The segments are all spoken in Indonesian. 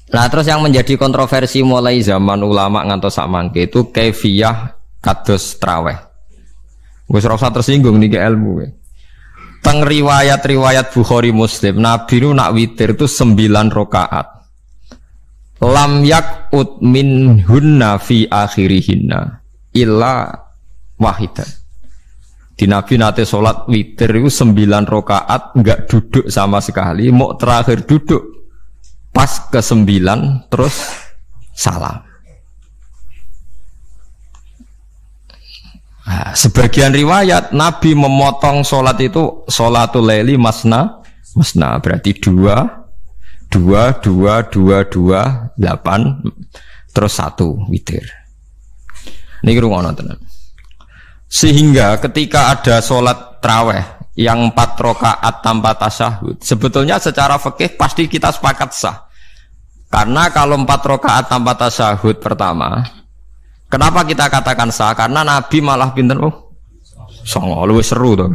Nah terus yang menjadi kontroversi mulai zaman ulama ngantos sakmangke itu kaifiyah kados traweh. Wis ora usah tersinggung niki ilmu. Teng riwayat-riwayat Bukhari Muslim, Nabi nu nak witir itu 9 rakaat. Lam yakut min hunna fi akhirihinna illa wahidah. Di Nabi nate sholat witir itu 9 rakaat enggak duduk sama sekali, mau terakhir duduk pas ke-9 terus salam. Nah, sebagian riwayat Nabi memotong sholat itu sholatul laili masna berarti 2 8 terus 1 witir. Niki rungono tenan. Sehingga ketika ada sholat traweh yang 4 rakaat tanpa tasyahud, sebetulnya secara fikih pasti kita sepakat sah. Karena kalau 4 rakaat tanpa tasyahud pertama, kenapa kita katakan sah? Karena Nabi malah pinten songo luwih seru to.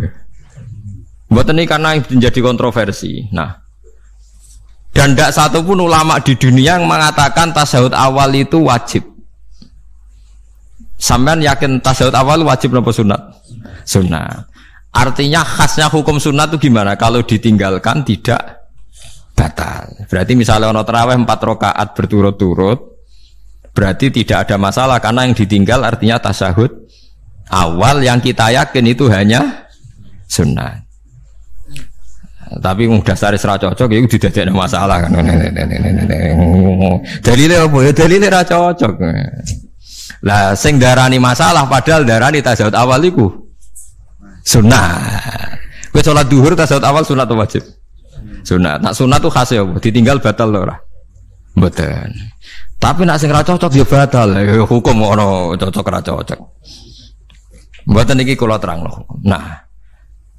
Mboten iki karena menjadi kontroversi. Nah, dan tidak satu pun ulama di dunia yang mengatakan tasyahud awal itu wajib. Sampean yakin tasyahud awal wajib napa sunat? Sunat. Artinya khasnya hukum sunat itu gimana? Kalau ditinggalkan tidak batal. Berarti misalnya ono tarawih 4 rakaat berturut-turut, berarti tidak ada masalah karena yang ditinggal artinya tasyahud awal yang kita yakin itu hanya sunat. Tapi dasar ra cocok itu didadekno masalah kan. Dalile apa ya? Dalile ra cocok. Lah sing darani masalah padahal darani tasyahud awal iku sunat. Kowe salat zuhur tasyahud awal sunat atau wajib? Sunat. Nak sunat tuh khas ya, ditinggal batal lho ora? Mboten. Tapi nak sing ra cocok ya batal. Hukum ono cocok ra cocok. Mboten iki kula terangno. Nah,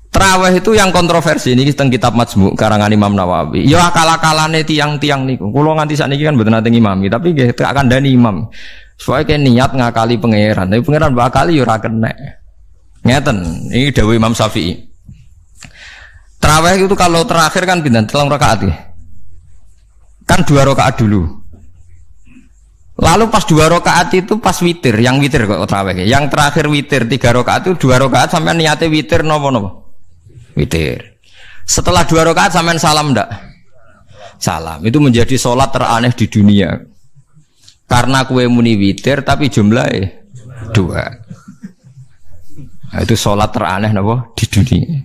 traweh itu yang kontroversi ini teng kitab Majmu' karangan Imam Nawawi. Ya akal-akalane tiang-tiang niku. Kula nganti sakniki kan mboten nate ngimami, tapi nggih tak kandhani imam. Soalnya niat ngakali pangeran, tapi pangeran bakali ya ora kena. Ngeten, ini dawuh Imam Syafi'i. Tarawih itu kalau terakhir kan pinten 3 rakaat ya. Kan 2 rakaat dulu. Lalu pas 2 rakaat itu pas witir, yang witir kok tarawih. Yang terakhir witir 3 rakaat itu 2 rakaat sampean niate witir napa-napa? Witir. Setelah 2 rakaat sampean salam ndak? Salam. Itu menjadi sholat teraneh di dunia. Karena kue muni witir tapi jumlahnya 2. Nah, itu sholat teraneh napa di dunia.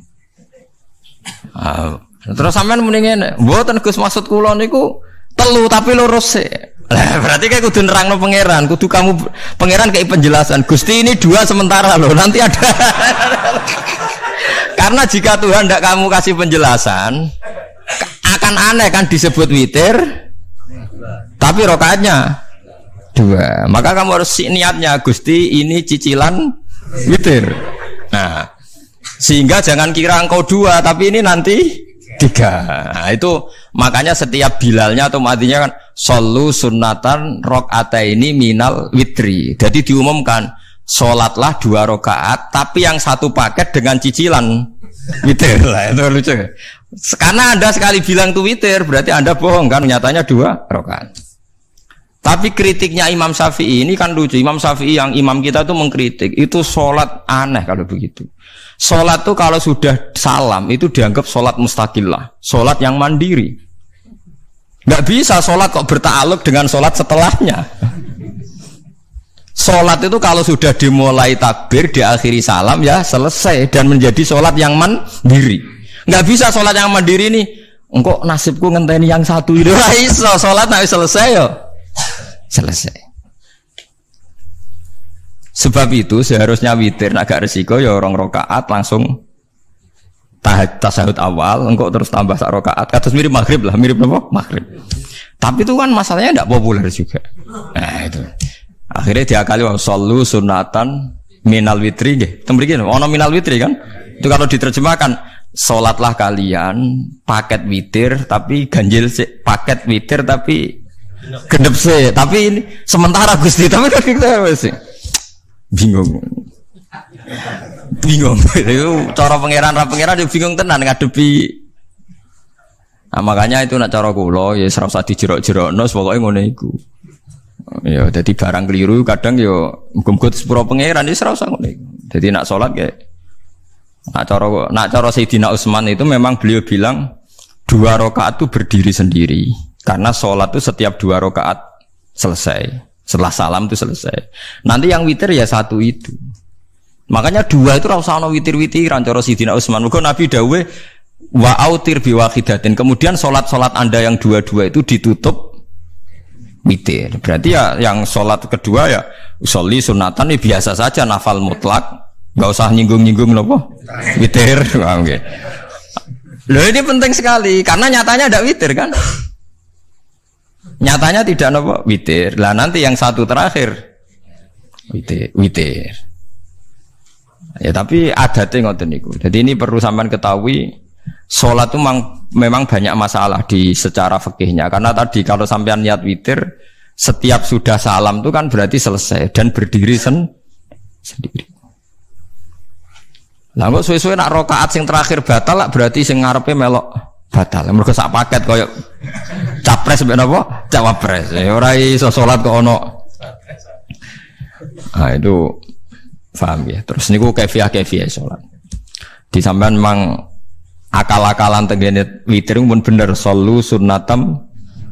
Terus sampean muni ngene, mboten Gus maksud kula niku 3 tapi lurus sih. Lah berarti kayak kudu nerangno pangeran, kudu kamu pangeran kayak penjelasan. Gusti ini 2 sementara loh, nanti ada. Karena jika Tuhan tidak kamu kasih penjelasan, akan aneh kan disebut witir, tapi rokaatnya 2. Maka kamu harus niatnya Gusti ini cicilan witir. Nah, sehingga jangan kira engkau 2 tapi ini nanti 3. Nah, itu makanya setiap bilalnya atau matinya kan solu sunnatan rakaataini minal witri. Jadi diumumkan sholatlah 2 rakaat tapi yang 1 paket dengan cicilan witir. Lah itu lucu. Karena Anda sekali bilang itu witir berarti Anda bohong kan, nyatanya 2 rakaat. Tapi kritiknya Imam Syafi'i ini kan lucu. Imam Syafi'i yang imam kita itu mengkritik, itu sholat aneh kalau begitu. Sholat itu kalau sudah salam itu dianggap sholat mustaqillah, sholat yang mandiri. Nggak bisa sholat kok bertakluk dengan sholat setelahnya. Sholat itu kalau sudah dimulai takbir, diakhiri salam ya selesai dan menjadi sholat yang mandiri. Nggak bisa sholat yang mandiri ini. Engkau nasibku ngenteni yang satu itu. Nggak bisa sholat nggak selesai yo. Selesai. Sebab itu seharusnya witir agak resiko ya 2 rakaat langsung tasyahud awal, engkau terus tambah 1 rakaat. Kados mirip maghrib lah, mirip apa? Maghrib. Tapi itu kan masalahnya tidak populer juga. Nah itu. Akhirnya diakali wa shollu sunatan minal witri nggih. Teng mriki ono minal witri kan? Itu kalau diterjemahkan salatlah kalian paket witir tapi ganjil paket witir tapi gendep sih, tapi ini sementara Gusti, tapi kan kita masih bingung. Itu cara pangeran dia bingung tenan ngadepi Nah, makanya itu nak cara kula ya ora usah dijerok-jerokno pokoke ngono iku. Ya dadi barang keliru kadang ya muga-muga sepuro pangeran wis ora usah ngono iku. Dadi nak salat kayak nak cara Sayyidina Utsman itu memang beliau bilang 2 rakaat itu berdiri sendiri karena salat itu setiap 2 rakaat selesai. Setelah salam itu selesai. Nanti yang witir ya 1 itu. Makanya 2 itu ora usah ana witir-witiran cara Sayyidina Utsman. Muga Nabi dawuh wa autir bi wahidatin. Kemudian salat-salat Anda yang 2 itu ditutup witir. Berarti ya yang salat kedua ya usolli sunatan ya biasa saja nafal mutlak. Enggak usah nyinggung-nyinggung napa? Witir. Oke. Loh ini penting sekali karena nyatanya ada witir kan? Nyatanya tidak napa? Witir. Lah nanti yang 1 terakhir witir. Ya tapi adatnya ngoten niku. Jadi ini perlu sampean ketahui salat itu memang banyak masalah di secara fikihnya karena tadi kalau sampean niat witir setiap sudah salam itu kan berarti selesai dan berdiri sendiri. Lah kok suwe-suwe nak rakaat sing terakhir batal lah berarti sing ngarepe melok batal. Mergo sak paket koyo capres mbek napa? Cawapres. Ya ora iso salat kok ono. Ah itu paham ya. Terus niku kefiah salat. Di sampean memang akal-akalan tengene witir pun bener sallu sunnatam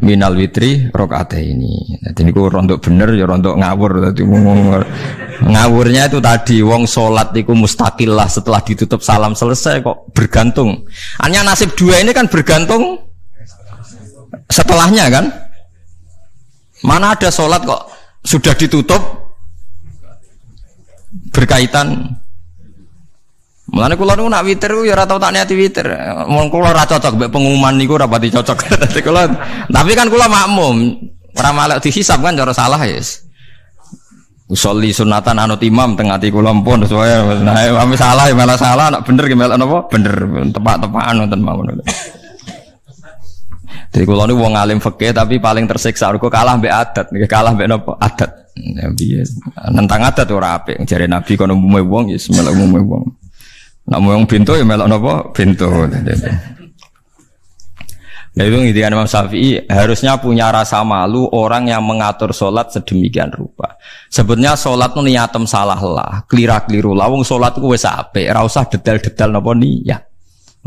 minal witri rakaataini. Dadi niku rontok bener ya rontok ngawur dadi ngawurnya itu tadi wong salat iku mustaqillah setelah ditutup salam selesai kok bergantung. Hanya nasib 2 ini kan bergantung setelahnya kan? Mana ada salat kok sudah ditutup berkaitan. Mulane kula niku nak witir ya ora tau tak niati witir. Mun kula ora cocok mbek pengumuman niku ora pati cocok. Dadi kula tapi kan kula makmum, ora malah dihisab kan cara salah ya. Usolli sunatan anut imam teng ati kula mpun sesuai. Nah, ame salah ya malah salah, nak bener ki malah napa? Bener tepak-tepakan wonten mawon. Jadi kula niku wong alim fikih tapi paling tersiksa mergo kalah mbek adat, kalah mbek napa? Adat. Ya piye? Nentang adat ora apik. Jare Nabi kono umume wong ya melok umume wong. Nak mau yang pintu ya melok napa? Pintu. Nah itu ngintikan Imam Syafi'i harusnya punya rasa malu orang yang mengatur sholat sedemikian rupa. Sebetulnya sholat itu niatem salah lah, keliru lah. Wong sholat itu wis apik, ora usah detail-detail napa niat.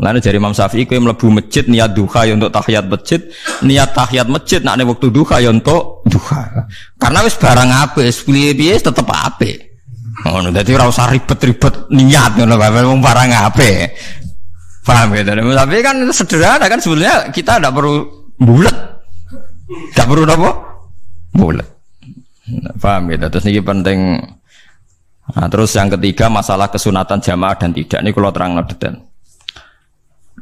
Lalu dari Imam Syafi'i kowe mlebu masjid niat duha ya untuk tahiyat masjid, niat tahiyat masjid nak waktu duha ya untuk duha. Karena wis barang apik, wis piye-piye tetep apik. Oh, jadi ora usah ribet-ribet niat ngono wong barang apik. Paham gitu. Tapi kan sederhana kan sebenarnya kita tidak perlu bulat. Tidak perlu apa? Bulat. Paham gitu. Terus ini penting. Nah, terus yang ketiga masalah kesunatan jamaah dan tidak. Ini kalau terang detail.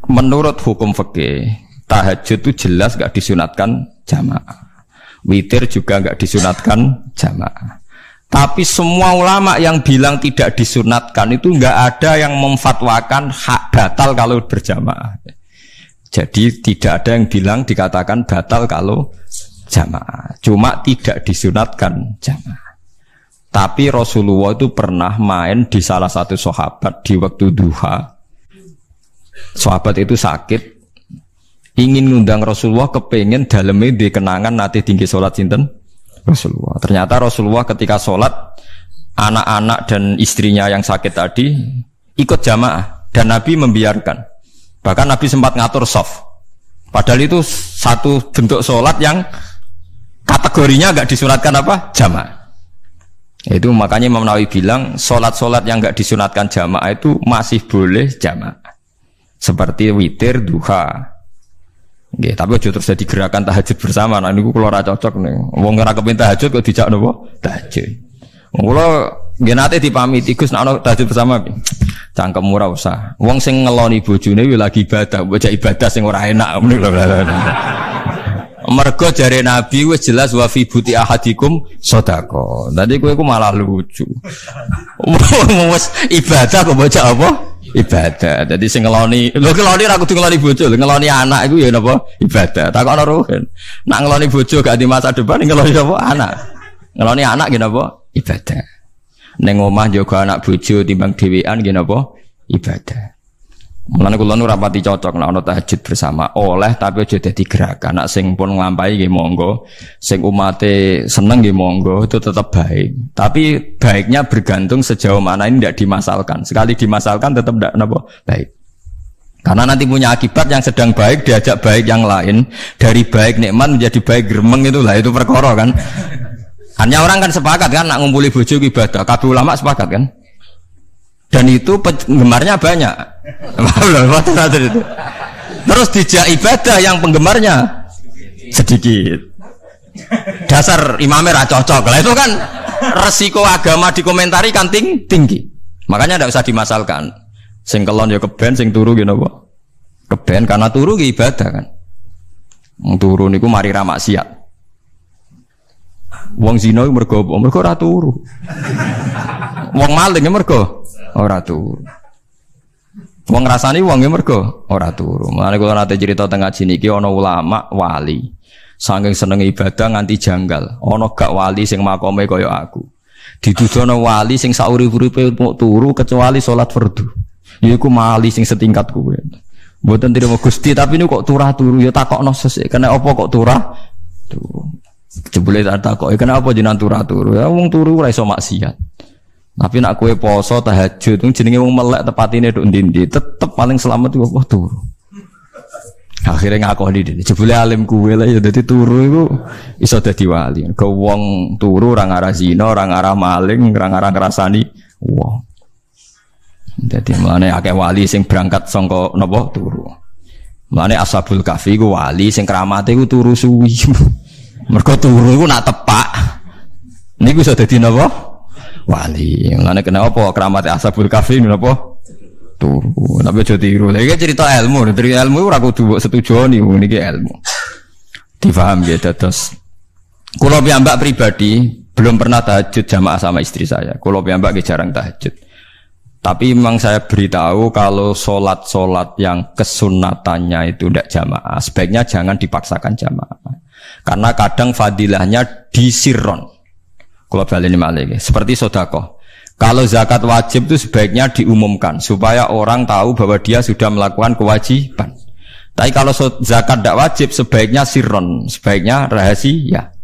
Menurut hukum fikih, tahajud itu jelas gak disunatkan jamaah. Witir juga gak disunatkan jamaah. Tapi semua ulama yang bilang tidak disunatkan itu enggak ada yang memfatwakan hak batal kalau berjamaah. Jadi tidak ada yang bilang dikatakan batal kalau jamaah. Cuma tidak disunatkan jamaah. Tapi Rasulullah itu pernah main di salah satu sahabat di waktu duha. Sahabat itu sakit, ingin ngundang Rasulullah, kepengen dalamnya di kenangan nanti tinggi sholat sinten Rasulullah. Ternyata Rasulullah ketika sholat, anak-anak dan istrinya yang sakit tadi ikut jamaah dan Nabi membiarkan. Bahkan Nabi sempat ngatur shaf. Padahal itu satu bentuk sholat yang kategorinya agak disunatkan apa? Jamaah. Itu makanya Imam Nawawi bilang sholat-sholat yang enggak disunatkan jamaah itu masih boleh jamaah. Seperti witir, duha. Nggih, tapi aja terus jadi gerakan tahajud bersama. Nah niku kula ora cocok nih. Wong ora kepengin tahajud kok dijak napa? Tahajud. Wong kula nggih nate dipamiti Gus nek ana tahajud bersama. Cangkem ora usah. Wong sing ngeloni bojone kuwi lagi ibadah, bocah ibadah sing ora enak ngono lho. Mergo jare Nabi wis jelas wa fi buti ahadikum sedekah. Dadi kowe iku malah lucu. Wis ibadah kok bocah apa? Ibadah. Jadi sing ngeloni, lho ngeloni ra kudu ngeloni bojo, ngeloni anak iku ya napa? Ibadah. Takokno ruhen. Nak ngeloni bojo gak di masa depan ngeloni apa? Anak. Ngeloni anak nggih napa? Ibadah. Ning omah jaga anak bojo timbang dhewean nggih napa? Ibadah. Mulane kula nu rapati cocok nek ana tahajud bersama. Oleh tapi aja dadi gerakan. Nek sing pun nglampahi nggih monggo, sing umate seneng nggih monggo, itu tetap baik. Tapi baiknya bergantung sejauh mana ini tidak dimasalkan. Sekali dimasalkan tetap tidak napa baik. Karena nanti punya akibat yang sedang baik diajak baik yang lain, dari baik nikmat menjadi baik gremeng itulah itu perkara kan. Hanya orang kan sepakat kan nak ngumpuli bojo ibadah, kabeh ulama sepakat kan. Dan itu penggemarnya banyak. Terus dijak ibadah yang penggemarnya sedikit. Dasar imamnya ra cocok. Lah itu kan resiko agama dikomentari kan tinggi. Makanya tidak usah dimasalkan. Sing kelon ya keben, sing turu gitu apa? Keben karena turu ki ibadah kan. Wong turu niku mari ra maksiat. Wong zina iku mergo ora turu. Wong maling mergo ora turu. Wong ngrasani wong mergo ora turu. Mulane kula nate cerita teng ngaji niki ana ulama wali. Saking seneng ibadah nganti janggal. Ana gak wali sing makome kaya aku. Didudono wali sing saurip-uripe mau turu kecuali salat fardu. Yaiku wali sing setingkat kuwe. Mboten trimo Gusti tapi niku kok turah turu ya takokno sesuk. Kena apa kok turah? Turu. Jebule tak takoki kenapa jenengan turah turu? Ya wong turu ora iso maksiat. Tapi nak kowe poso tahajud jenenge wong melek tepatine nduk ndi-ndi tetep paling selamat iku apa turu. Akhirnya ngakoni dene. Jebule alim kuwe lah ya dadi turu iku iso dadi wali. Ke wong turu ora ngarah zina, ora ngarah maling, ora ngarah ngrasani wong. Dadi mulane akeh wali sing berangkat saka napa turu. Mulane Ashabul Kahfi ku wali sing kramate ku turu suwi. Mergo turu iku nak tepak. Niku iso dadi napa? Wali. Mulane kenapa kramate Ashabul Kahfi napa? Turu. Tapi aja tiru. Lha iki cerita ilmu, dari ilmu ora kudu setuju niku niki ilmu. Difaham ya dados. Kula piyambak pribadi belum pernah tahajud jamaah sama istri saya. Kula piyambak jarang tahajud. Tapi memang saya beritahu kalau sholat yang kesunatannya itu tidak jamaah, sebaiknya jangan dipaksakan jamaah. Karena kadang fadilahnya disirron. Kalau baleni malih, seperti sedekah. Kalau zakat wajib itu sebaiknya diumumkan supaya orang tahu bahwa dia sudah melakukan kewajiban. Tapi kalau zakat tidak wajib sebaiknya sirron, sebaiknya rahasia.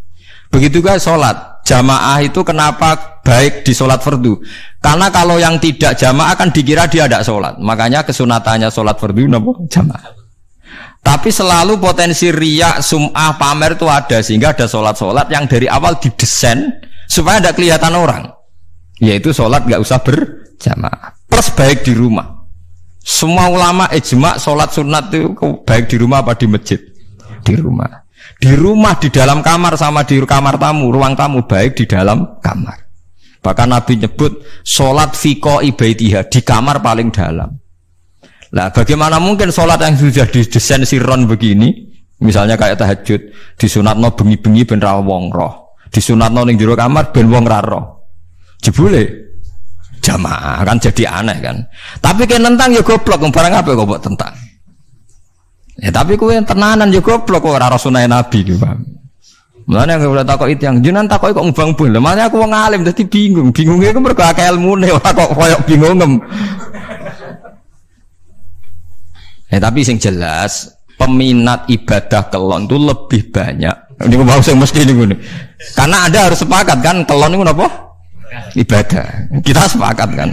Begitu juga sholat. Jamaah itu kenapa baik di sholat fardu? Karena kalau yang tidak jamaah kan dikira dia tidak sholat. Makanya kesunatannya sholat fardu napa jamaah. Tapi selalu potensi riya, sum'ah, pamer itu ada. Sehingga ada sholat-sholat yang dari awal didesain supaya tidak kelihatan orang. Yaitu sholat nggak usah berjamaah. Plus baik di rumah. Semua ulama ijma sholat sunat itu baik di rumah apa di masjid? Di rumah. Di rumah, di dalam kamar sama di kamar tamu, ruang tamu baik di dalam kamar. Bahkan Nabi nyebut sholat fiko ibaitiha di kamar paling dalam. Nah, bagaimana mungkin sholat yang sudah didesain sirron begini, misalnya kayak tahajud, disunatno bengi-bengi ben ra wong roh, disunatno ning jero kamar ben wong ra roh. Jebule jamaah kan jadi aneh kan. Tapi kan nentang ya goblok, barang apa kok mbok tentang. Ya tapi kowe tenanan yo goblok kok ora sunah Nabi ki, Pak. Mulane nek ora takok itu yang jenengan takoki kok ngubang-ubang. Lah makane aku wong alim dadi bingung. Bingunge iku mergo akeh ilmune ora kok koyo bingungem. Tapi sing jelas peminat ibadah kelon itu lebih banyak. Niku mau sing mesti niku. Karena Anda harus sepakat kan kelon niku napa? Ibadah. Kita sepakat kan.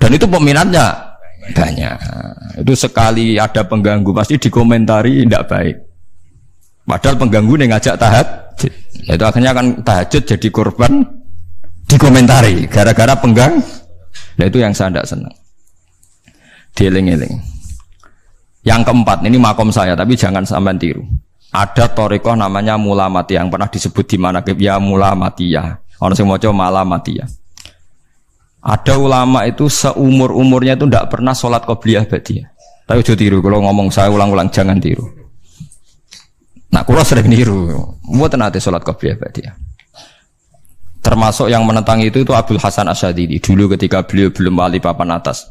Dan itu peminatnya banyak. Itu sekali ada pengganggu pasti dikomentari tidak baik. Padahal pengganggu yang ngajak tahajud. Itu akhirnya kan tahajud jadi korban dikomentari gara-gara penggang. Nah itu yang saya tidak senang. Dieling-eling. Yang keempat ini makom saya tapi jangan sampai tiru. Ada thariqah namanya Mulamatiyah yang pernah disebut di mana ya Mulamatiyah. Orang sing maca Malamatiyah. Ada ulama itu seumur-umurnya itu tidak pernah sholat qobliyah ba'diyah. Tapi ojo tiru, kalau ngomong saya ulang-ulang jangan tiru. Nah, kalau sering tiru, mboten ate sholat qobliyah ba'diyah. Termasuk yang menentang itu Abdul Hasan Asyadili dulu ketika beliau belum wali papan atas.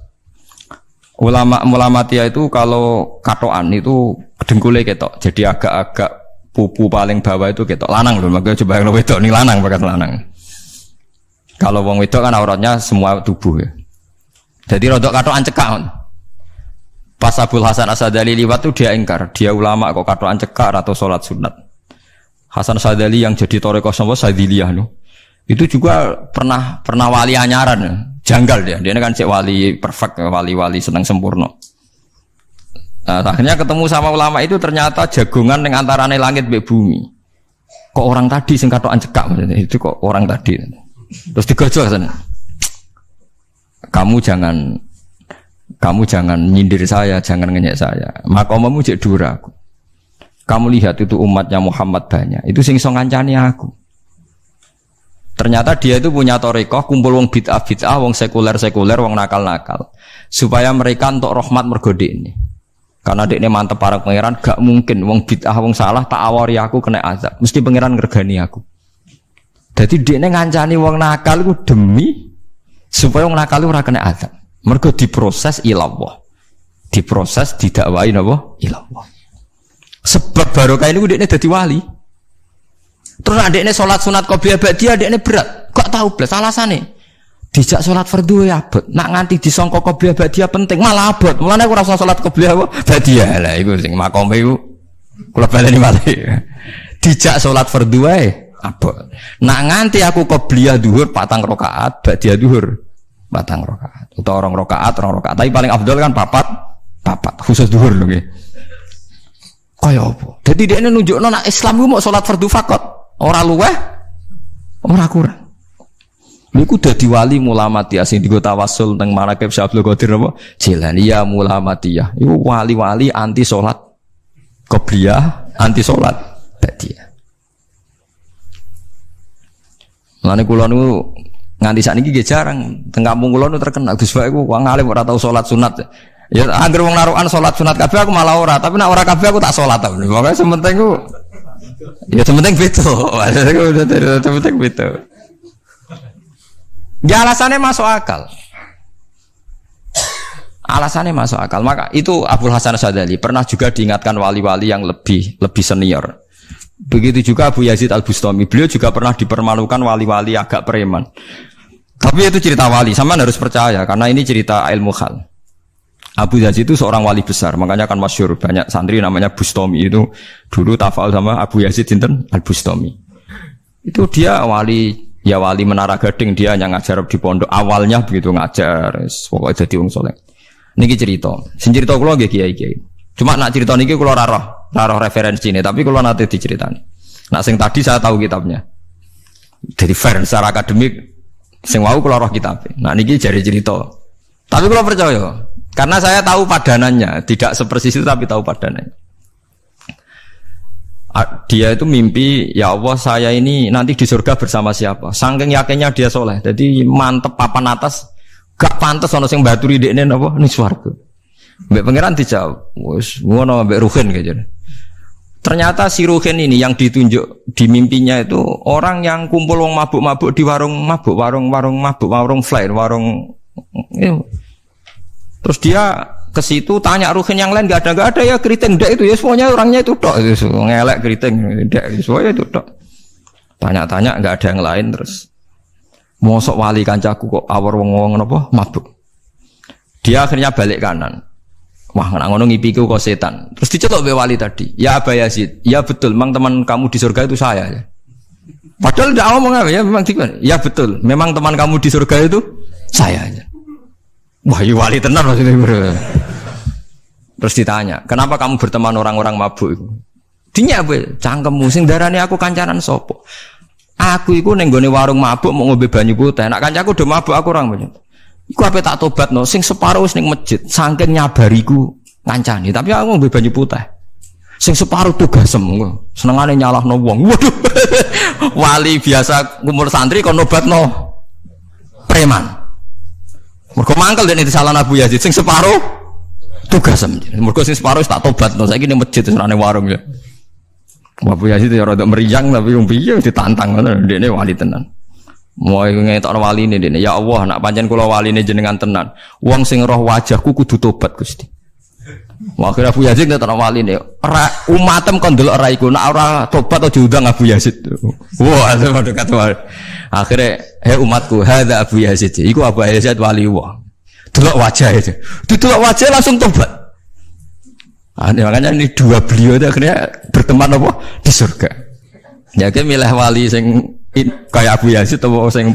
Ulama Mulamatiyah itu kalau katoan itu dengkulnya ketok, jadi agak-agak pupu paling bawah itu ketok. Lanang loh, makanya coba yang wedok ini lanang bukan lanang. Kalau wong wedok kan auratnya semua tubuh ya. Jadi rodok katokan cekak. Pas Abul Hasan Asadali liwat tuh dia ingkar, dia ulama kok katokan cekar atau sholat sunat. Hasan Asadali yang jadi toreko sama Sadiliyah nu, itu juga pernah wali anyaran, janggal dia kan cek wali perfect, wali senang sempurna. Nah, akhirnya ketemu sama ulama itu ternyata jagungan dengan antarane langit be bumi. Kok orang tadi sing katokan cekak maksudnya, itu kok orang tadi. Terus digojol sana. Kamu jangan nyindir saya, jangan ngenyek saya. Makomamu cek dura aku. Kamu lihat itu umatnya Muhammad banyak. Itu sing iso ngancani aku. Ternyata dia itu punya torekoh, kumpul wong bid'ah, wong sekuler, wong nakal. Supaya mereka untuk rahmat mergode ini. Karena dekne mantep para pangeran, gak mungkin wong bid'ah, wong salah tak awari aku kena azab. Mesti pangeran ngergani aku. Jadi dekne ngancani wong nakal itu demi supaya wong nakal ora kena azab. Mergo diproses ilallah. Diproses didakwai napa? Ilallah. Sebab barokah ini dekne dadi wali. Terus adekne salat sunat qobliyah ba'diyah adekne berat. Kok tahu blas alasane? Dijak salat fardhu ya abot. Nak nganti disangka qobliyah ba'diyah penting malah abot. Mulane aku ora usah salat qobliyah ba'diyah. Lah iku sing makome iku kula baleni malih. Dijak salat fardhu wae abot. Nak nganti aku qobliyah zuhur 4 rakaat, ba'diyah zuhur 4 rakaat. Utawa 2 rakaat, tapi paling afdal kan 4 khusus zuhur lho nggih. Kaya apa? Dadi dekne nunjukno nek Islam ku mau salat fardhu faqat, ora luweh, ora kurang. Niku dadi wali mulamatiyah sing digo tawasul teng manaqib Syekh Abdul Qadir apa? Jilani ya mulamatiyah. Iku wali-wali anti salat qobliyah, anti salat ba'diyah. Mulane kula niku nganti sakniki nggih jarang teng kampung kula niku terkenal Gus Bae iku wong alim ora tau salat sunat. Ya anggere wong narukan salat sunat kabeh aku malah ora, tapi nek ora kabeh aku tak salat ta. Pokoke sementing ku ya sementing beto. Sementing beto. Ya alasannya masuk akal. Alasannya masuk akal. Maka itu Abul Hasan Asadali pernah juga diingatkan wali-wali yang lebih senior. Begitu juga Abu Yazid Al-Bustami. Beliau juga pernah dipermalukan wali-wali agak preman. Tapi itu cerita wali, sama harus percaya karena ini cerita ilmu hal. Abu Yazid itu seorang wali besar, makanya kan masyhur banyak santri namanya Bustami itu dulu tafal sama Abu Yazid sinten Al-Bustami. Itu dia wali Menara Gading, dia yang ngajar di pondok awalnya begitu ngajar, pokoknya jadi wong saleh. Niki cerita, sing cerita kula nggih kiai-kiai. Cuma nak cerita niki kula ora roh referensine, tapi kula nate diceritani. Nak sing tadi saya tahu kitabnya. Jadi fair secara akademik sing wau kula roh kitabnya. Nah niki jari cerita. Tapi kula percaya karena saya tahu padanannya, tidak sepersis itu tapi tahu padanannya. Dia itu mimpi, ya Allah saya ini nanti di surga bersama siapa? Saking yakinnya dia soleh, jadi mantep papan atas, gak pantas ono sing baturi dekne napa ning swarga. Mbek pangeran dijawab, wis ngono mbek Ruhin kaya. Ternyata si Ruhin ini yang ditunjuk di mimpinya itu orang yang kumpul wong mabuk-mabuk di warung fly, terus dia ke situ tanya Ruhin yang lain gak ada ya keriting ndak itu ya semuanya orangnya itu tok itu ngelek keriting ndak semuanya itu tok. Tanya-tanya enggak ada yang lain terus mosok wali kancaku kok awor wong napa mabuk. Dia akhirnya balik kanan. Wah nek ngono ngipiku kok setan. Terus dicetok be wali tadi. Ya Aba Yazid, ya betul memang teman kamu di surga itu saya ya. Padahal ndak ngomong apa ya memang gitu. Ya betul, memang teman kamu di surga itu saya aja. Wah, iya wali tenar maksudnya bro. Terus ditanya, kenapa kamu berteman orang-orang mabuk itu? Dinya apa? Cangkemmu sing darane aku kancanan sopo. Aku iku ning gone warung mabuk mau ngombe banyu putih. Nek kancaku do mabuk aku orang banyak. Iku ape tak tobatno sing separuh wis ning masjid, saking nyabariku kancane, tapi aku ngombe banyu putih. Sing separuh tugasem, senengane nyalahno wong. Waduh. Wali biasa kumpul santri kon nobatno preman. Mergo mangkel dene disalahno Abu Yazid sing separuh tugasem. Mergo sing separuh tak tobatno, saiki ning masjid senengane warung ya. Abu Yazid ya rada meriang tapi wong piye ditantang ngono, dene wali tenan. Mau ngetokno waline dene, ya Allah nak pancen kula waline jenengan tenan. Wong sing roh wajahku kudu tobat Gusti. Akhirnya Abu Yazid ngetokno waline, ora umatem kon delok ora iku, nek ora tobat aja diundang Abu Yazid. Wah, padha kata. Akhirnya, umatku, hadza Abu Yazid. Iku Abu Yazid wali Allah. Delok wajah itu. Delok wajah langsung tobat. Makanya ini dua beliau itu akhirnya berteman apa di surga. Ya kayak milih wali sing kayak Abu Yazid atau sing.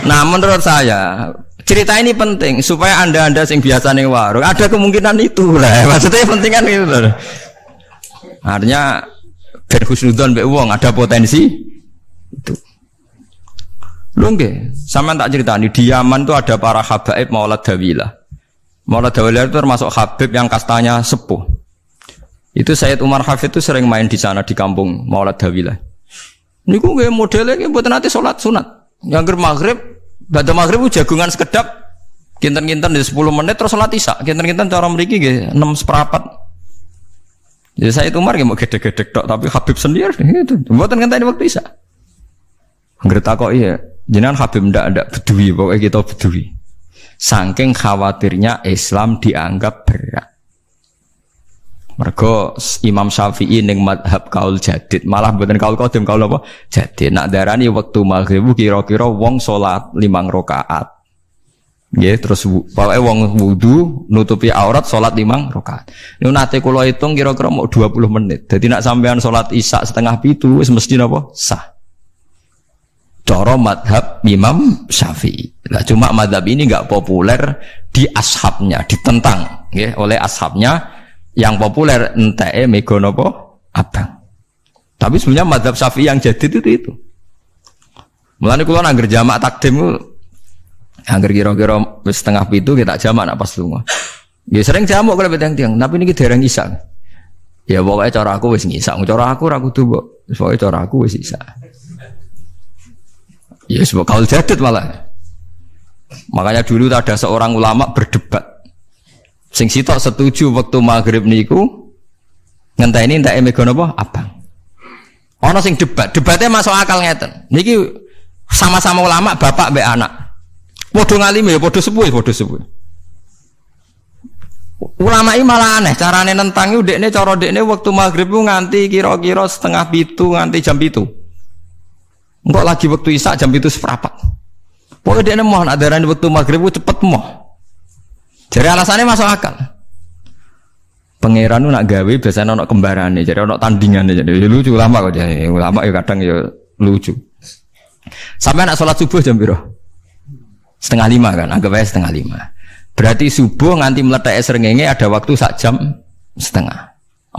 Nah menurut saya cerita ini penting supaya anda sing biasa nih warung ada kemungkinan itu lah. Maksudnya penting kan itu. Artinya ben husnudzon mbek wong ada potensi itu. Lho nggih, sampean tak ceritani di Yaman tuh ada para habaib Maulad Dawilah. Maulad Dawilah itu termasuk habib yang kastanya sepuh. Itu Sayyid Umar Hafid itu sering main di sana di kampung Maulad Dawilah. Niku nggih modelnya nggih mboten nate salat sunat. Yang maghrib, badhe maghrib jagungan sekedap kinten-kinten di 10 menit terus salat isya. Kinten-kinten cara mriki nggih 6:4. Jadi Sayyid Umar nggih mau gedhe-gedhe tok tapi Habib sendiri itu. Mboten ngenteni waktu isya. Anggere takoki ya, jenengan Habib ndak bedui pokoke kita bedui. Saking khawatirnya Islam dianggap berat. Mergo Imam Syafi'i ning madhab kaul jadid, malah mboten kaul qadim, kaul apa? Jadid. Nak darani wektu maghrib kira-kira wong salat 5 rakaat. Nggih, terus pokoke wong wudu nutupi aurat salat 5 rakaat. Niku nate kula hitung kira-kira mau 20 menit. Dadi nak sampean salat isya 6:30 wis mesti napa? Sah. Cara madhab Imam Syafi'i. Nah, cuma madhab ini enggak populer di ashabnya, ditentang nggih oleh ashabnya. Yang populer enteke mega napa abang. Tapi sebenarnya madhab Syafi'i yang jadid itu. Mulane kula nangger jamak takdim ku angger kira-kira wis 6:30 kita jamak nak pas lunga. Ya sering jamak kalau tiang-tiang, tapi niki dereng isya. Ya pokoke cara aku wis ngisa, cara aku ora kudu mbok. Pokoke cara aku wis isya. Ya sebab kaul jadid malah. Makanya dulu ada seorang ulama berdebat. Sing sitok setuju waktu maghrib niku ngenteni entek mega napa abang. Ana sing debatnya masuk akal ngeten. Niki sama-sama ulama bapak mbek anak. Padha ngalime ya padha sepuh. Ulama iki malah aneh carane nentang iku ndekne cara ndekne waktu maghrib ku nganti kira-kira 6:30 nganti jam 7. Engko lagi waktu isya jam 7:15. Pokoke ndekne mohon adarane waktu maghrib ku cepet moh. Jadi alasannya masuk akal. Pangeran nak gawe biasanya ono kembarane, jadi ono tandingannya, jadi lucu ulama kok jadi ulama ya kadang ya lucu. Sampai nak sholat subuh jam piro? 4:30 kan, anggap aja 4:30. Berarti subuh nganti meletak srengenge ada waktu 1,5 jam.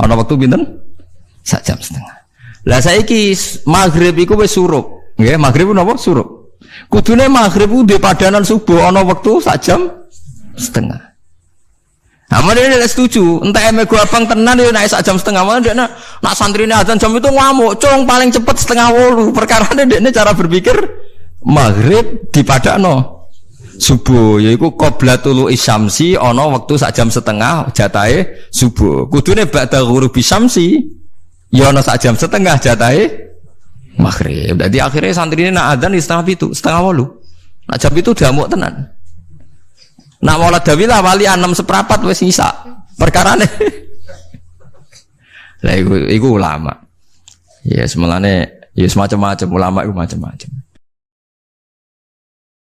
Ono waktu pinten? 1,5 jam. Lah saiki maghrib iku wis surup, nggih maghrib napa surup. Kudune maghrib ku di padanan subuh ono waktu 1,5 jam. Amal dia tidak setuju. Entah emego abang tenan dia naik 1,5 jam. Malah dia nak santri ini azan jam itu ngamuk. Cong paling cepat 7:30. Perkara dia cara berpikir maghrib di padano subuh. Yaitu qoblatul isyamsi ono waktu 1,5 jam jatahe subuh. Kudune ba'da ghurubi syamsi ya ono 1,5 jam jatahe maghrib. Jadi akhirnya santri ini nak azan di 7:30. Nak jam itu diamuk tenan. Nak Maulad Dawilah wali 6:15 wis isa. Perkarane. Lah iku ulama. Ya semelane ya semacam-macam ulama iku macam-macam.